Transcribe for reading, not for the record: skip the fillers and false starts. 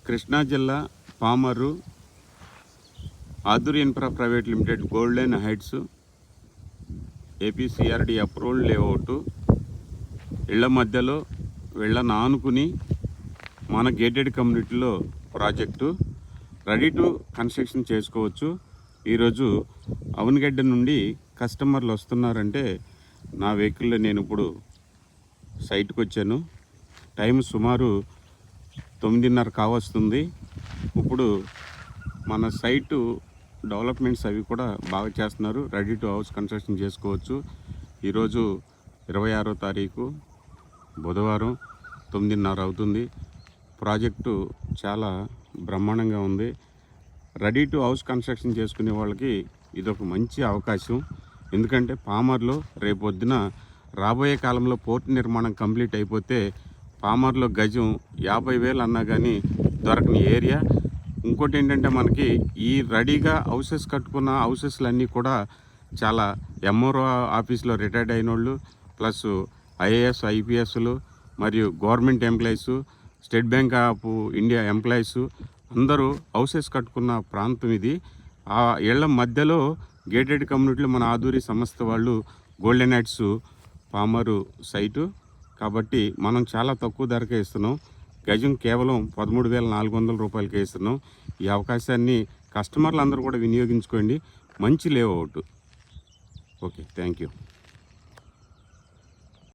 కృష్ణా జిల్లా Pamarru Aduri infra private limited golden heights APCRD approved layout ఇళ్ల మధ్యలో వీళ్ళని ఆనుకుని మన గేటెడ్ కమ్యూనిటీలో ప్రాజెక్టు రెడీ టు కన్స్ట్రక్షన్ చేసుకోవచ్చు. ఈరోజు అవనగడ్డ నుండి కస్టమర్లు వస్తున్నారంటే నా వెహికల్లో నేను ఇప్పుడు సైట్కి వచ్చాను. టైం సుమారు 9:30 కావస్తుంది. ఇప్పుడు మన సైటు డెవలప్మెంట్స్ అవి కూడా బాగా చేస్తున్నారు. రెడీ టు హౌస్ కన్స్ట్రక్షన్ చేసుకోవచ్చు. ఈరోజు 26వ తారీఖు బుధవారం 9:30 అవుతుంది. ప్రాజెక్టు చాలా బ్రహ్మాండంగా ఉంది. రెడీ టు హౌస్ కన్స్ట్రక్షన్ చేసుకునే వాళ్ళకి ఇదొక మంచి అవకాశం. ఎందుకంటే పామర్లో రేపొద్దున రాబోయే కాలంలో పోర్టు నిర్మాణం కంప్లీట్ అయిపోతే పామర్లో గజం 50,000 అన్నా కానీ దొరకని ఏరియా. ఇంకోటి ఏంటంటే మనకి ఈ రెడీగా హౌసెస్ కట్టుకున్న హౌసెస్లన్నీ కూడా చాలా ఎంఆర్ఓ ఆఫీస్లో రిటైర్డ్ అయిన వాళ్ళు, ప్లస్ ఐఏఎస్ ఐపీఎస్లు మరియు government employees, state bank of India employees అందరూ హౌసెస్ కట్టుకున్న ప్రాంతం ఇది. ఆ ఇళ్ల మధ్యలో గేటెడ్ కమ్యూనిటీలో మన ఆదూరి సంస్థ వాళ్ళు గోల్డెన్ హైట్స్ పామరు సైటు కాబట్టి మనం చాలా తక్కువ ధరకే ఇస్తున్నాం. గజం కేవలం 13,400 రూపాయలకే ఇస్తున్నాం. ఈ అవకాశాన్ని కస్టమర్లు అందరూ కూడా వినియోగించుకోండి. మంచి లేఅవుట్. Okay, thank you.